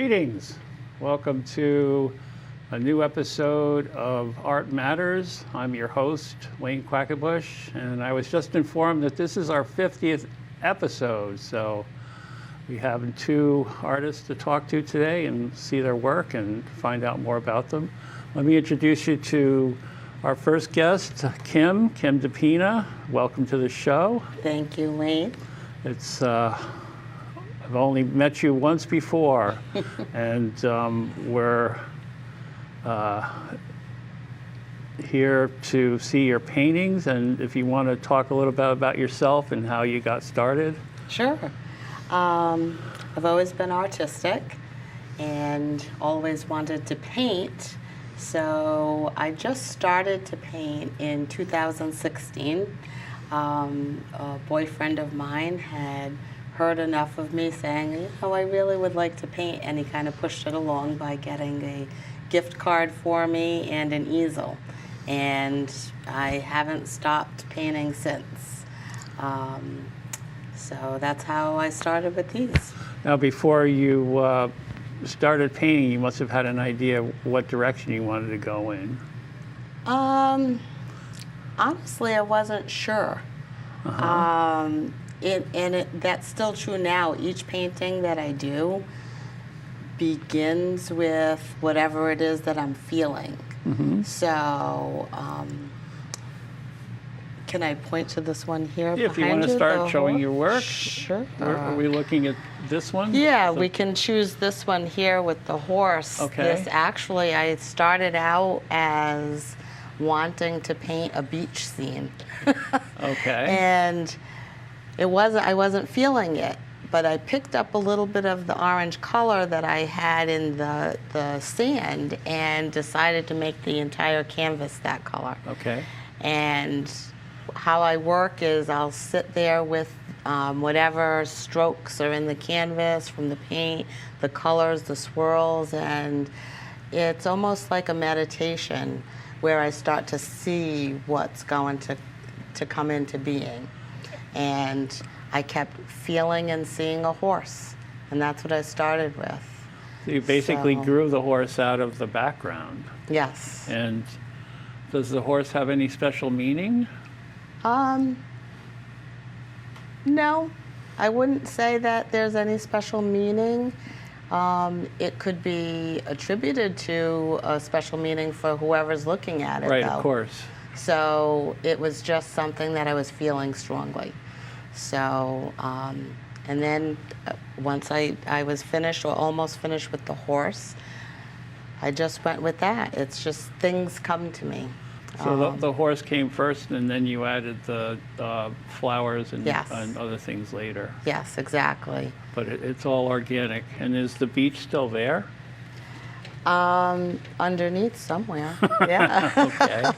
Greetings. Welcome to a new episode of Art Matters. I'm your host, Wayne Quackenbush, and I was just informed that this is our 50th episode. So we have two artists to talk to today and see their work and find out more about them. Let me introduce you to our first guest, Kim DePina. Welcome to the show. Thank you, Wayne. It's I've only met you once before, and we're here to see your paintings, and if you want to talk a little bit about yourself and how you got started. Sure. I've always been artistic and always wanted to paint, so I just started to paint in 2016. A boyfriend of mine had heard enough of me saying, I really would like to paint, and he kind of pushed it along by getting a gift card for me and an easel. And I haven't stopped painting since. So that's how I started with these. Now, before you started painting, you must have had an idea what direction you wanted to go in. Honestly, I wasn't sure. That's still true now. Each painting that I do begins with whatever it is that I'm feeling. Mm-hmm. So, can I point to this one here? Yeah, if you want to start showing your work. Sure. Are we looking at this one? Yeah, we can choose this one here with the horse. Okay. This actually, I started out as wanting to paint a beach scene. Okay. And I wasn't feeling it, but I picked up a little bit of the orange color that I had in the sand and decided to make the entire canvas that color. Okay. And how I work is I'll sit there with whatever strokes are in the canvas from the paint, the colors, the swirls, and it's almost like a meditation where I start to see what's going to come into being. And I kept feeling and seeing a horse, and that's what I started with. So you basically grew the horse out of the background. Yes. And does the horse have any special meaning? No, I wouldn't say that there's any special meaning. It could be attributed to a special meaning for whoever's looking at it, Right, though. of course. So it was just something that I was feeling strongly. So, and then once I was finished or almost finished with the horse, I just went with that. It's just things come to me. So the horse came first, and then you added the flowers and, Yes. and other things later. Yes, exactly. But it's all organic. And is the beach still there? Underneath somewhere, yeah. Okay.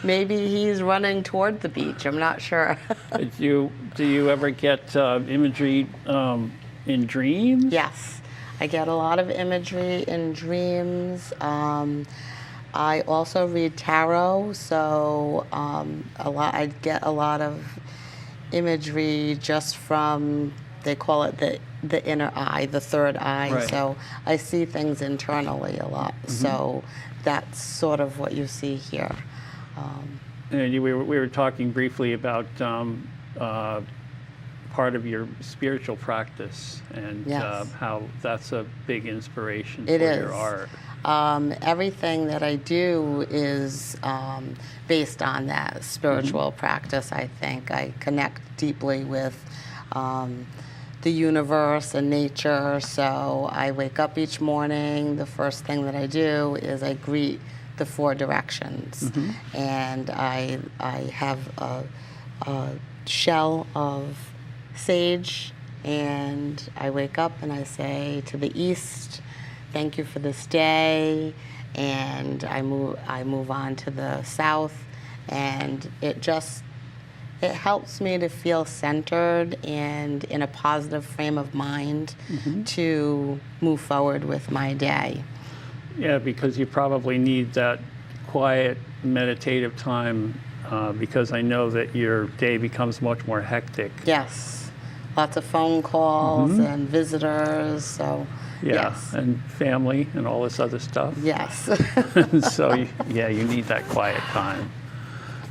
Maybe he's running toward the beach, I'm not sure. Do you ever get imagery in dreams? Yes, I get a lot of imagery in dreams. I also read tarot, so I get a lot of imagery just from, they call it the inner eye, the third eye. Right. So I see things internally a lot. Mm-hmm. So that's sort of what you see here. And we were talking briefly about part of your spiritual practice and Yes. how that's a big inspiration It for is. your art. Everything that I do is based on that spiritual practice, I think. I connect deeply with the universe and nature, so I wake up each morning, the first thing that I do is I greet the four directions. Mm-hmm. And I have a shell of sage, and I wake up and I say to the east, thank you for this day, and I move on to the south, and it helps me to feel centered and in a positive frame of mind mm-hmm. to move forward with my day. Yeah, because you probably need that quiet, meditative time because I know that your day becomes much more hectic. Yes, lots of phone calls mm-hmm. and visitors, so Yeah, yes. and family and all this other stuff. Yes. So, yeah, you need that quiet time.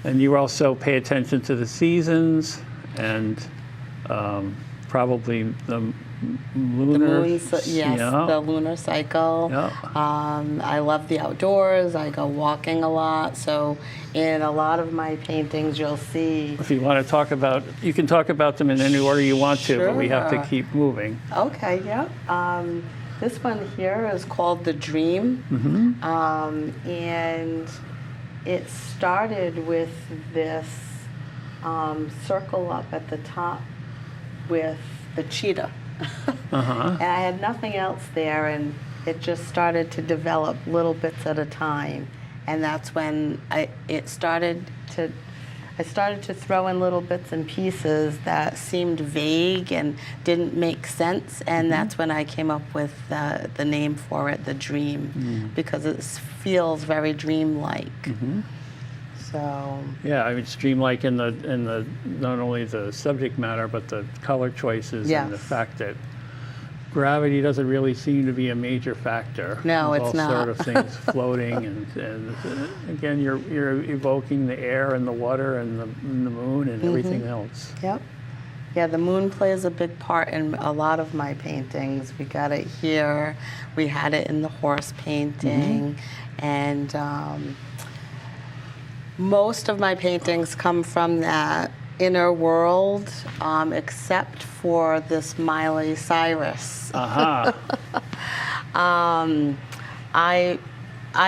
And you also pay attention to the seasons and probably the lunar. Yes, yeah. the lunar cycle. Yeah. I love the outdoors. I go walking a lot. So in a lot of my paintings, you'll see. If you want to talk about, you can talk about them in any order you want to, but we have to Sure. keep moving. Okay, yeah. This one here is called The Dream. And it started with this circle up at the top with the cheetah. And I had nothing else there, and it just started to develop little bits at a time. And that's when I started to throw in little bits and pieces that seemed vague and didn't make sense, and that's when I came up with the name for it, The Dream, because it feels very dreamlike. So Yeah, I mean, it's dreamlike in the not only the subject matter, but the color choices and the Yes. fact that gravity doesn't really seem to be a major factor. No, There's it's all not. sort of things floating, and again, you're evoking the air and the water and the moon and everything else. Yep. Yeah, the moon plays a big part in a lot of my paintings. We got it here. We had it in the horse painting. And most of my paintings come from that inner world, except for this Miley Cyrus. I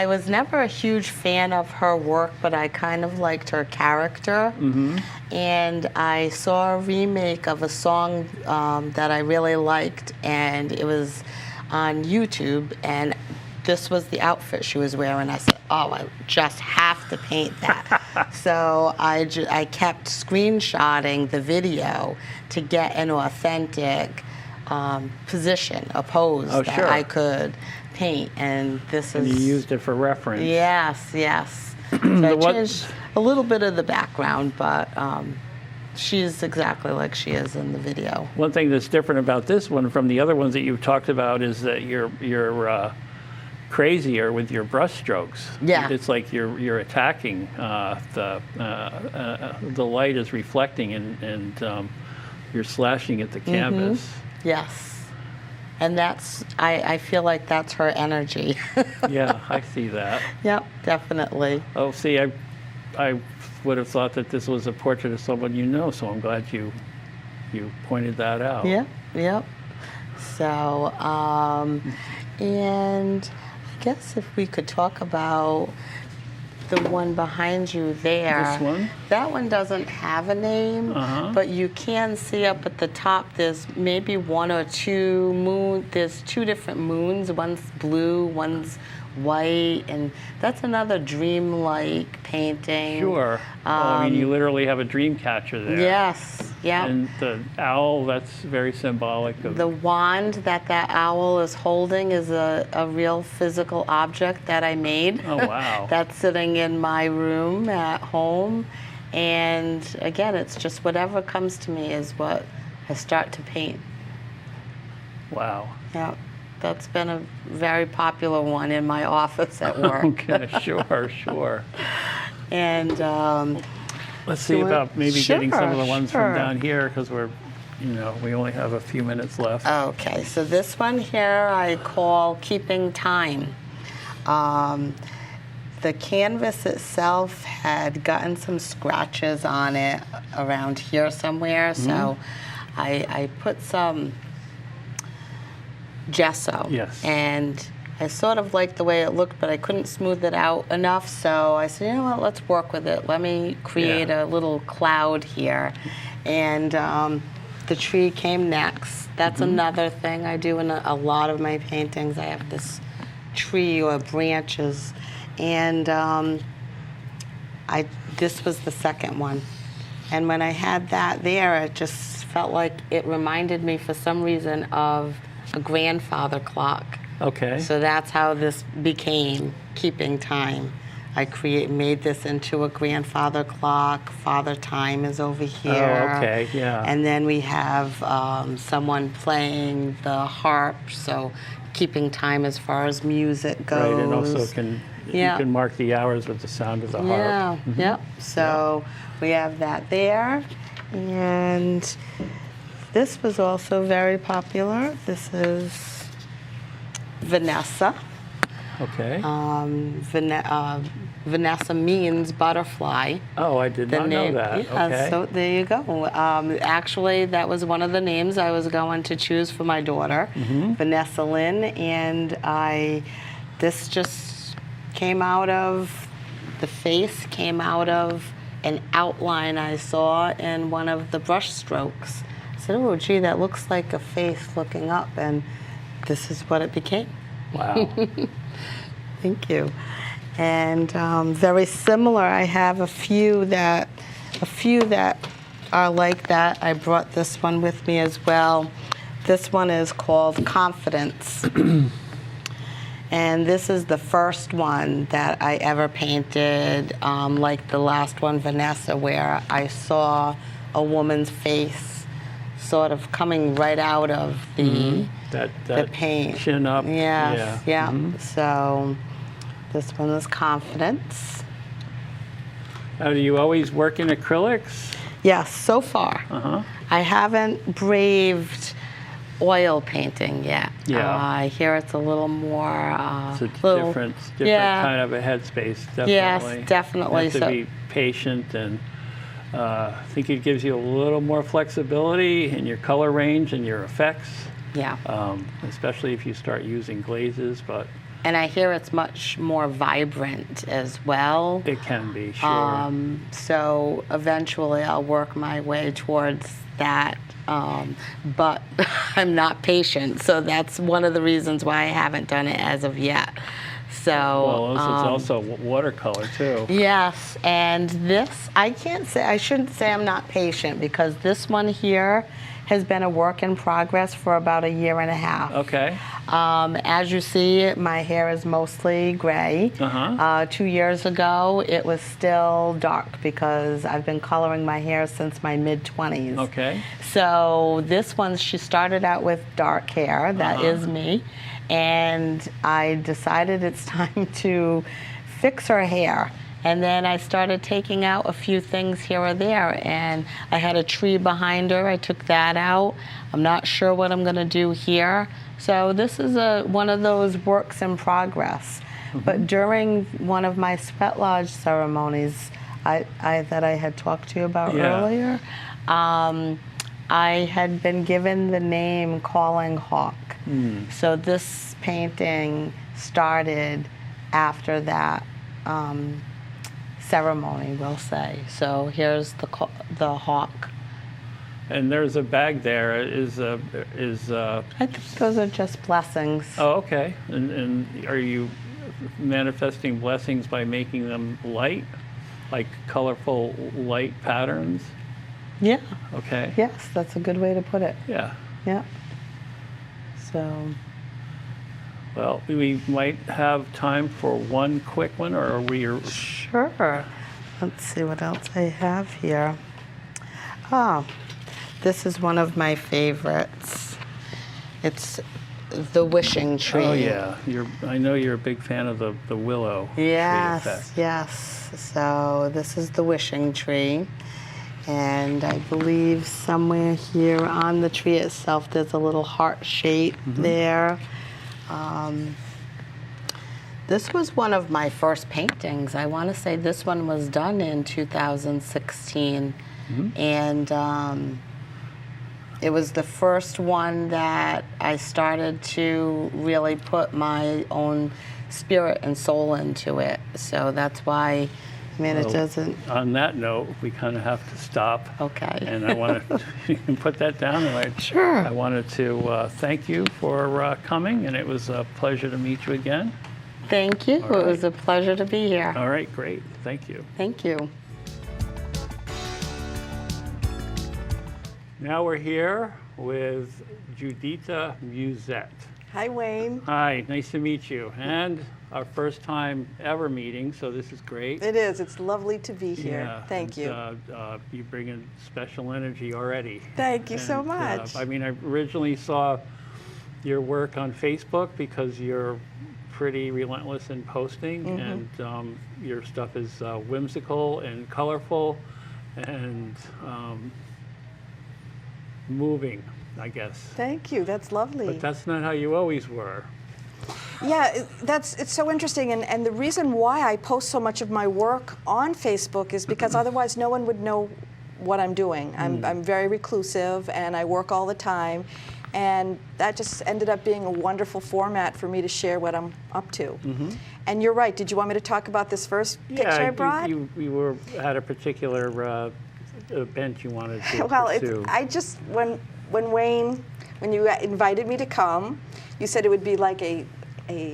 was never a huge fan of her work, but I kind of liked her character. And I saw a remake of a song that I really liked, and it was on YouTube, and this was the outfit she was wearing. I said, oh, I just have to paint that. So I kept screenshotting the video to get an authentic position, a pose that sure. I could paint. And this And is... you used it for reference. Yes, yes. So I changed a little bit of the background, but she's exactly like she is in the video. One thing that's different about this one from the other ones that you've talked about is that you're crazier with your brush strokes. Yeah. It's like you're attacking the light is reflecting and you're slashing at the canvas. Yes. And that's, I feel like that's her energy. Yeah, I see that. Yep, definitely. Oh, see, I would have thought that this was a portrait of someone you know, so I'm glad you pointed that out. Yep, yep. So, and I guess if we could talk about the one behind you there. This one? That one doesn't have a name, but you can see up at the top there's maybe one or two moon. There's two different moons. One's blue, one's white, and that's another dream-like painting. Sure. Well, I mean, you literally have a dream catcher there. Yes, yeah. And the owl, that's very symbolic of... The wand that owl is holding is a real physical object that I made. Oh, wow. That's sitting in my room at home. And again, it's just whatever comes to me is what I start to paint. Wow. Yeah, that's been a very popular one in my office at work. Okay, sure. And let's see about maybe getting some of the ones from sure. down here because we only have a few minutes left. Okay, so this one here I call Keeping Time. The canvas itself had gotten some scratches on it around here somewhere, so I put some gesso. Yes. And I sort of liked the way it looked, but I couldn't smooth it out enough, so I said, you know what, let's work with it. Let me create a little cloud here. And the tree came next. That's another thing I do in a lot of my paintings. I have this tree or branches, and this was the second one. And when I had that there, it just felt like it reminded me for some reason of a grandfather clock. Okay. So that's how this became Keeping Time. I made this into a grandfather clock. Father Time is over here. Oh, okay, yeah. And then we have someone playing the harp, so keeping time as far as music goes. Right, and also you can mark the hours with the sound of the harp. Yeah, yep. So we have that there. And this was also very popular. This is Vanessa. Okay. Vanessa means butterfly. Oh, I did not know that. Yeah, Okay. so there you go. Actually, that was one of the names I was going to choose for my daughter, Vanessa Lynn, and this just came out of, the face came out of an outline I saw in one of the brush strokes. I said, oh, gee, that looks like a face looking up, and this is what it became. Wow. Thank you. And very similar, I have a few that are like that. I brought this one with me as well. This one is called Confidence. And this is the first one that I ever painted, like the last one, Vanessa, where I saw a woman's face sort of coming right out of the paint. Chin up. Yes, yeah. So this one is Confidence. Do you always work in acrylics? Yes, so far. I haven't braved oil painting yet. Yeah. I hear it's a little more... It's a different kind of a headspace, definitely. Yes, definitely. You have to be patient, and I think it gives you a little more flexibility in your color range and your effects. Yeah. Especially if you start using glazes, but... And I hear it's much more vibrant as well. It can be, sure. So eventually I'll work my way towards that. But I'm not patient, so that's one of the reasons why I haven't done it as of yet. So, well, this is also watercolor too. Yes, and this, I shouldn't say I'm not patient, because this one here has been a work in progress for about 1.5 years. Okay. As you see, my hair is mostly gray. 2 years ago, it was still dark, because I've been coloring my hair since my mid-20s. Okay. So this one, she started out with dark hair. That is me. And I decided it's time to fix her hair. And then I started taking out a few things here or there, and I had a tree behind her. I took that out. I'm not sure what I'm going to do here. So this is one of those works in progress. But during one of my sweat lodge ceremonies that I had talked to you about earlier, I had been given the name Calling Hawk. So this painting started after that ceremony, we'll say. So here's the hawk. And there's a bag there. I think those are just blessings. Oh, okay. And are you manifesting blessings by making them light, like colorful light patterns? Yeah. Okay. Yes, that's a good way to put it. Yeah. Yeah. So. Well, we might have time for one quick one, or are we? Sure. Let's see what else I have here. Oh, this is one of my favorites. It's the wishing tree. Oh yeah, I know you're a big fan of the willow tree effect. Yes. So this is the wishing tree, and I believe somewhere here on the tree itself there's a little heart shape there. This was one of my first paintings. I want to say this one was done in 2016, and it was the first one that I started to really put my own spirit and soul into it. So that's why, I mean, it doesn't... On that note, we kind of have to stop. Okay. And I want to, you can put that down. And Sure. I wanted to thank you for coming, and it was a pleasure to meet you again. Thank you. All right. It was a pleasure to be here. All right, great. Thank you. Thank you. Now we're here with Juditta Musette. Hi, Wayne. Hi, nice to meet you. And our first time ever meeting, so this is great. It is. It's lovely to be here. Yeah, Thank you. You bring in special energy already. Thank you so much. I mean, I originally saw your work on Facebook because you're pretty relentless in posting, and your stuff is whimsical and colorful and moving, I guess. Thank you. That's lovely. But that's not how you always were. Yeah, it's so interesting, and the reason why I post so much of my work on Facebook is because otherwise no one would know what I'm doing. I'm very reclusive, and I work all the time, and that just ended up being a wonderful format for me to share what I'm up to. And you're right. Did you want me to talk about this first picture I brought? You had a particular event you wanted to Well, pursue. when you invited me to come, you said it would be like a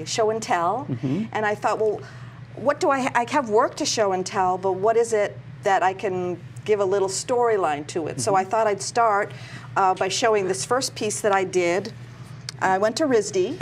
show and tell, and I thought, well, what do I have work to show and tell, but what is it that I can give a little storyline to it? So I thought I'd start by showing this first piece that I did. I went to RISD.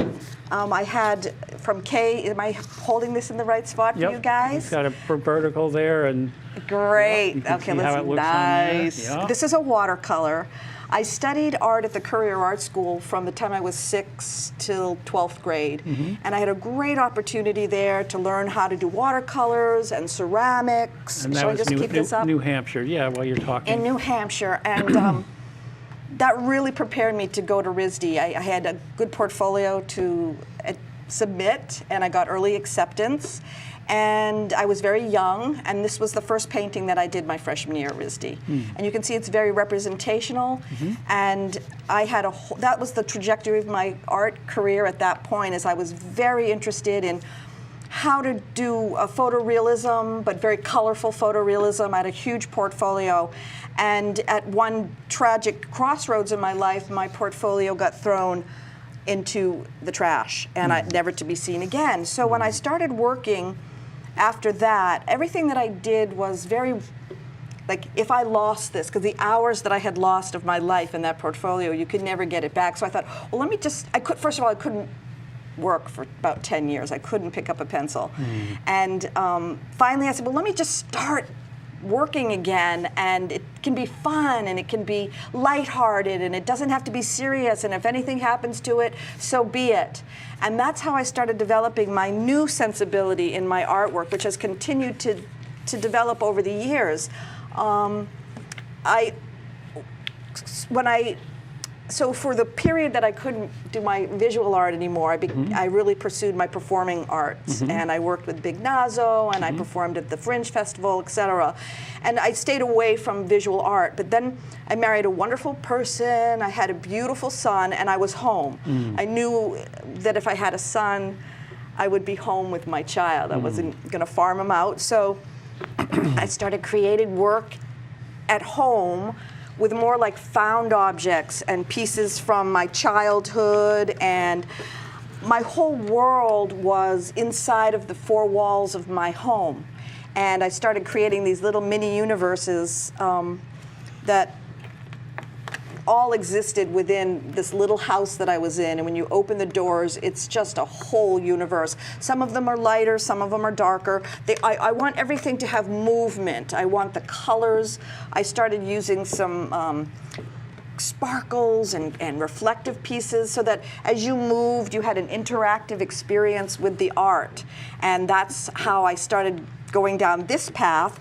I had from Kay, am I holding this in the right spot for you guys? You've got a vertical there, and great. You can Okay, see let's how it looks nice. on there. Yeah. This is a watercolor. I studied art at the Courier Art School from the time I was 6 till 12th grade. And I had a great opportunity there to learn how to do watercolors and ceramics. And that Shall I was just keep this up? New Hampshire, yeah, while you're talking. In New Hampshire. And that really prepared me to go to RISD. I had a good portfolio to submit, and I got early acceptance. And I was very young, and this was the first painting that I did my freshman year at RISD. And you can see it's very representational, and I had that was the trajectory of my art career at that point, as I was very interested in how to do a photorealism, but very colorful photorealism. I had a huge portfolio, and at one tragic crossroads in my life, my portfolio got thrown into the trash, and never to be seen again. So when I started working after that, everything that I did was very, like, if I lost this, because the hours that I had lost of my life in that portfolio, you could never get it back. So I thought, well, let me just, first of all, I couldn't work for about 10 years. I couldn't pick up a pencil. And finally I said, well, let me just start working again, and it can be fun, and it can be lighthearted, and it doesn't have to be serious, and if anything happens to it, so be it. And that's how I started developing my new sensibility in my artwork, which has continued to develop over the years. So for the period that I couldn't do my visual art anymore, I really pursued my performing arts, and I worked with Big Nazo, and I performed at the Fringe Festival, etc. And I stayed away from visual art, but then I married a wonderful person, I had a beautiful son, and I was home. I knew that if I had a son, I would be home with my child. I wasn't going to farm him out, so I started creating work at home with more like found objects and pieces from my childhood, and my whole world was inside of the four walls of my home. And I started creating these little mini universes that all existed within this little house that I was in, and when you open the doors, it's just a whole universe. Some of them are lighter, some of them are darker. I want everything to have movement. I want the colors. I started using some sparkles and reflective pieces so that as you moved, you had an interactive experience with the art. And that's how I started going down this path.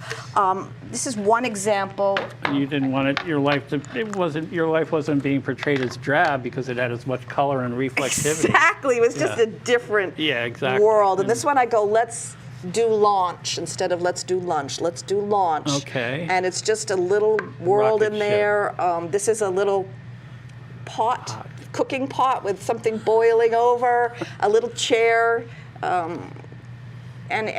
This is one example. You didn't want your life wasn't being portrayed as drab because it had as much color and reflectivity. Exactly, it was just a different world. And this one I go, let's do launch instead of let's do lunch. Let's do launch. Okay. And it's just a little world Rocket in there. This is a little pot, cooking pot with something boiling over, a little chair. And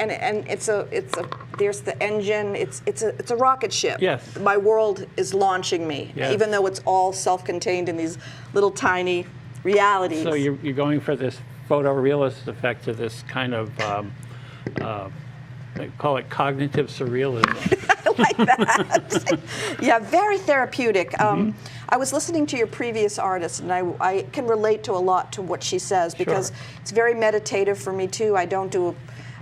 there's the engine. It's a rocket ship. Yes. My world is launching me, even though it's all self-contained in these little tiny realities. So you're going for this photorealist effect to this kind of they call it cognitive surrealism. I like that. Yeah, very therapeutic. I was listening to your previous artist, and I can relate to a lot to what she says because it's very meditative for me too. I don't do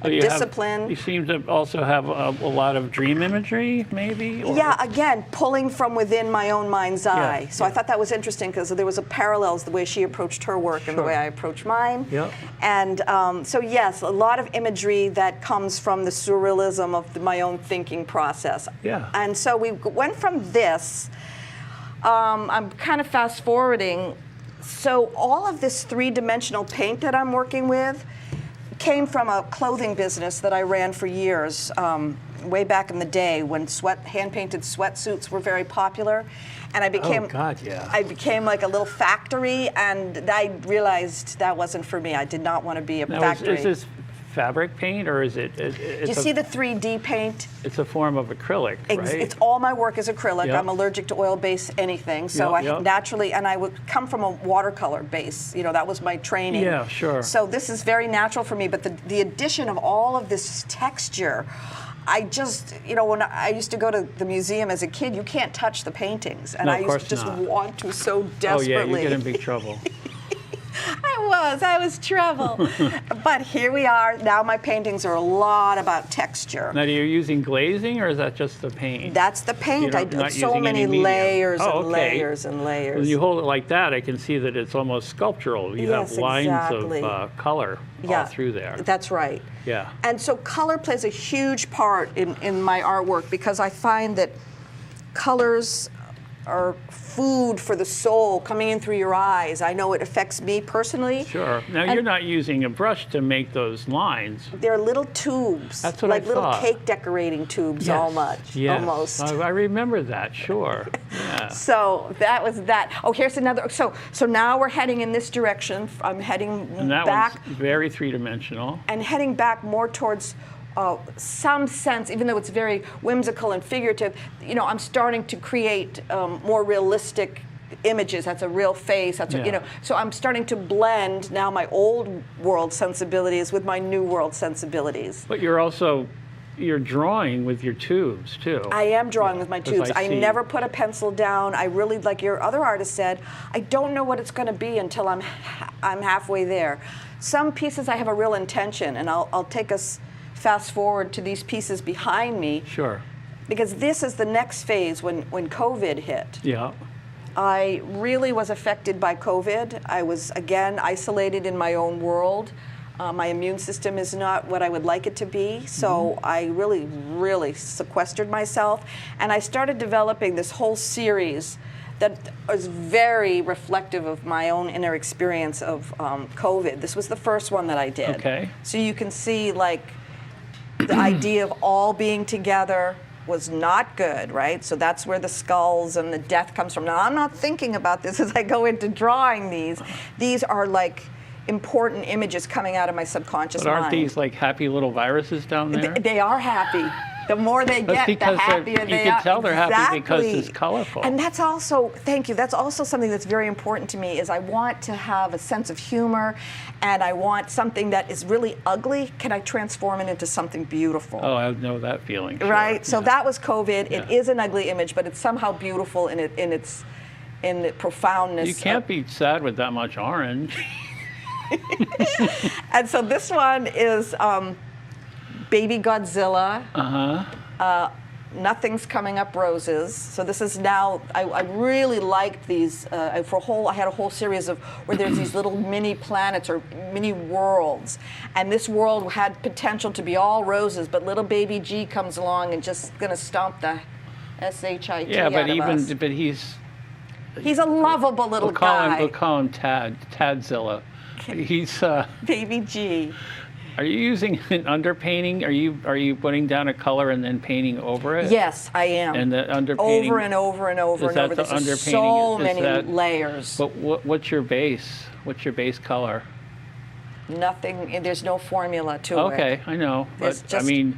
So discipline. You seem to also have a lot of dream imagery, maybe? Or? Yeah, again, pulling from within my own mind's eye. So I thought that was interesting because there was a parallels the way she approached her work and the way I approach mine. Yeah. And so yes, a lot of imagery that comes from the surrealism of my own thinking process. Yeah. And so we went from this. I'm kind of fast forwarding. So all of this three-dimensional paint that I'm working with came from a clothing business that I ran for years, way back in the day when hand-painted sweatsuits were very popular, and I became I became like a little factory, and I realized that wasn't for me. I did not want to be a factory. Is this fabric paint, or is it? You see the 3D paint? It's a form of acrylic, right? It's all my work is acrylic. Yep. I'm allergic to oil-based anything, so I naturally, and I would come from a watercolor base. You know, that was my training. Yeah, sure. So this is very natural for me, but the addition of all of this texture, I just, you know, when I used to go to the museum as a kid, you can't touch the paintings, and I used to just want to so desperately. Oh yeah, you get in big trouble. I was trouble. But here we are. Now my paintings are a lot about texture. Now, are you using glazing, or is that just the paint? That's the paint. I do so many layers and layers and layers. When you hold it like that, I can see that it's almost sculptural. You have lines of color all through there. That's right. Yeah. And so color plays a huge part in my artwork because I find that colors are food for the soul coming in through your eyes. I know it affects me personally. Sure. Now, you're not using a brush to make those lines. They're little tubes. That's what like I thought. Little cake decorating tubes, almost. I remember that, sure. Yeah. So that was that. Oh, here's another. So now we're heading in this direction. I'm heading and that back. One's very three-dimensional. And heading back more towards some sense, even though it's very whimsical and figurative, you know, I'm starting to create more realistic images. That's a real face. That's you know. So I'm starting to blend now my old world sensibilities with my new world sensibilities. But you're drawing with your tubes too. I am drawing with my tubes. I never put a pencil down. I really, like your other artist said, I don't know what it's going to be until I'm halfway there. Some pieces I have a real intention, and I'll take us fast forward to these pieces behind me. Sure. Because this is the next phase when COVID hit. Yeah. I really was affected by COVID. I was, again, isolated in my own world. My immune system is not what I would like it to be, so I really, really sequestered myself. And I started developing this whole series that was very reflective of my own inner experience of COVID. This was the first one that I did. Okay. So you can see, like, the idea of all being together was not good, right? So that's where the skulls and the death comes from. Now, I'm not thinking about this as I go into drawing these. These are like important images coming out of my subconscious mind. But aren't these like happy little viruses down there? They are happy. The more they get, the happier they are. You can tell they're happy because it's colorful. And that's also, thank you, that's also something that's very important to me is I want to have a sense of humor, and I want something that is really ugly, can I transform it into something beautiful? Oh, I know that feeling. Sure. Right? So that was COVID. It is an ugly image, but it's somehow beautiful in the profoundness. You can't be sad with that much orange. And so this one is Baby Godzilla. Nothing's Coming Up Roses. So this is now, I really liked these. I had a whole series of where there's these little mini planets or mini worlds. And this world had potential to be all roses, but little baby G comes along and just gonna stomp the S-H-I-T Yeah, but us. But he's a lovable little guy. We'll call him Tadzilla. He's Baby G. Are you using an underpainting? Are you putting down a color and then painting over it? Yes, I am. And the underpainting over and over and over and over. There's so many layers. But what's your base? What's your base color? Nothing. There's no formula to it. Okay, I know. But I mean,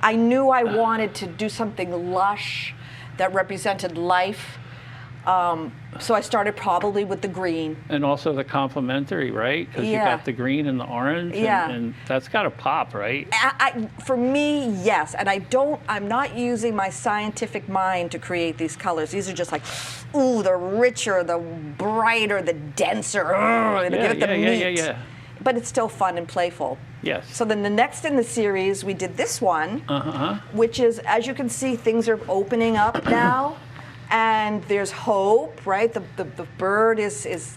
I knew I wanted to do something lush that represented life. So I started probably with the green. And also the complementary, right? Because you got the green and the orange, and that's got to pop, right? For me, yes. And I'm not using my scientific mind to create these colors. These are just like, ooh, the richer, the brighter, the denser, give it the meat. but it's still fun and playful. Yes. So then the next in the series, we did this one, which is, as you can see, things are opening up now, and there's hope, right? The bird is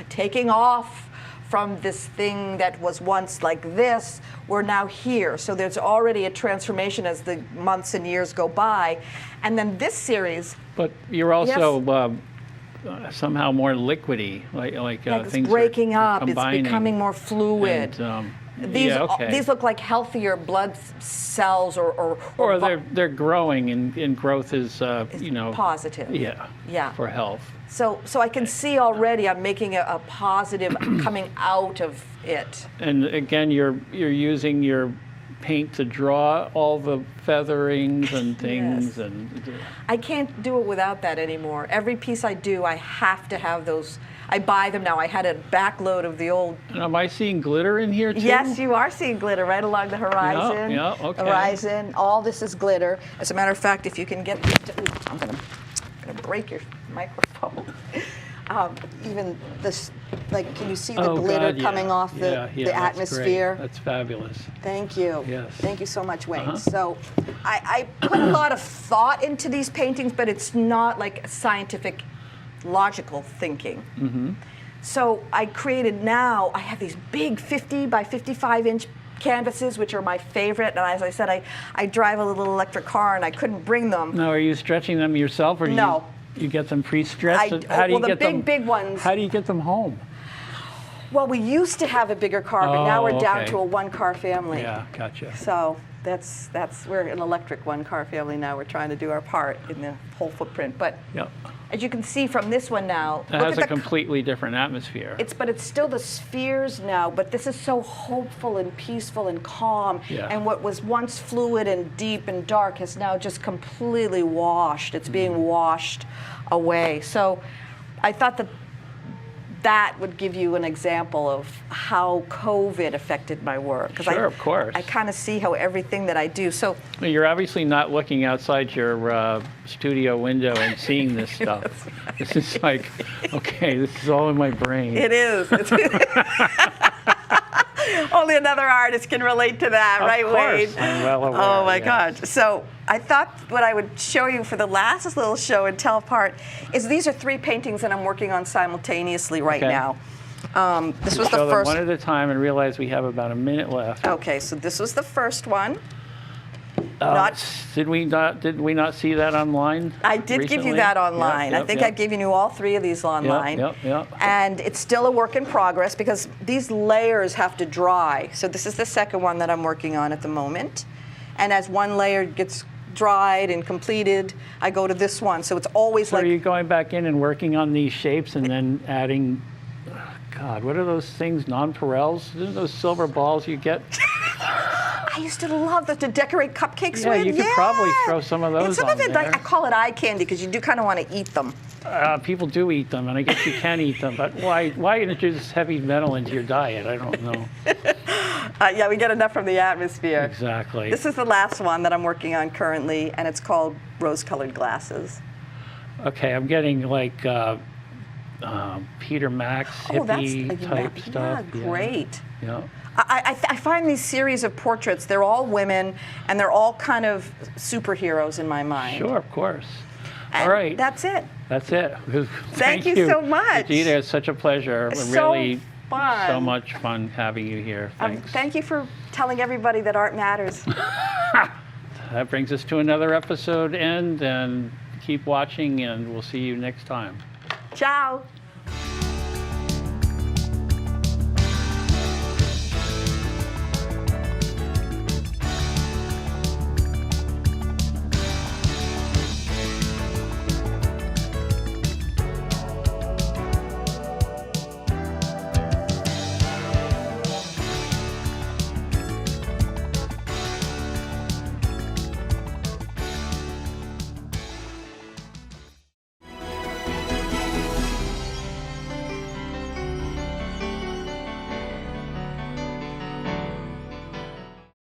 taking off from this thing that was once like this. We're now here. So there's already a transformation as the months and years go by. And then this series. But you're also somehow more liquidy, like it's things breaking are up. It's combining. becoming more fluid. And, These look like healthier blood cells, or they're growing, and growth is positive. Yeah. For health. So I can see already I'm making a positive coming out of it. And again, you're using your paint to draw all the featherings and things. Yes. And I can't do it without that anymore. Every piece I do, I have to have those. I buy them now. I had a backload of the old. And am I seeing glitter in here too? Yes, you are seeing glitter right along the horizon. Yeah, okay. Horizon. All this is glitter. As a matter of fact, if you can get, I'm gonna break your microphone. Even this, like, can you see the glitter coming off the atmosphere? That's fabulous. Thank you. Yes. Thank you so much, Wayne. So I put a lot of thought into these paintings, but it's not like scientific, logical thinking. So I created now, I have these big 50 by 55 inch canvases, which are my favorite. And as I said, I drive a little electric car and I couldn't bring them. Now, are you stretching them yourself, or no? You get them pre-stretched? Big ones. How do you get them home? Well, we used to have a bigger car, but now we're down to a one-car family. Yeah, gotcha. So that's we're an electric one-car family now. We're trying to do our part in the whole footprint. But as you can see from this one now, it has a completely different atmosphere. But it's still the spheres now. But this is so hopeful and peaceful and calm. Yeah. And what was once fluid and deep and dark has now just completely washed. It's being washed away. So I thought that would give you an example of how COVID affected my work. Sure, of course. I kind of see how everything that I do. So you're obviously not looking outside your studio window and seeing this stuff. This is like, okay, this is all in my brain. It is. Only another artist can relate to that, right, Wayne? I'm well aware. Oh my gosh. So I thought what I would show you for the last little show and tell part is these are 3 paintings that I'm working on simultaneously right now. This was the first. One at a time and realize we have about a minute left. Okay, so this was the first one. Did we not see that online? I did give you that online. I think I've given you all 3 of these online. And it's still a work in progress because these layers have to dry. So this is the second one that I'm working on at the moment. And as one layer gets dried and completed, I go to this one. So it's always like. Are you going back in and working on these shapes and then adding? God, what are those things? Nonpareils? Isn't those silver balls you get? I used to love to decorate cupcakes with. Yeah, you could probably throw some of those and some on of it, there. I call it eye candy because you do kind of want to eat them. People do eat them, and I guess you can eat them. But why introduce heavy metal into your diet? I don't know. Yeah, we get enough from the atmosphere. Exactly. This is the last one that I'm working on currently, and it's called Rose-Colored Glasses. Okay, I'm getting like Peter Max hippie type stuff. Yeah, great. Yeah. I find these series of portraits, they're all women, and they're all kind of superheroes in my mind. Sure, of course. And all right. That's it. That's it. Thank you so much. Juditta, it's such a pleasure. So really fun. So much fun having you here. Thanks. Thank you for telling everybody that art matters. That brings us to another episode end, and keep watching, and we'll see you next time. Ciao.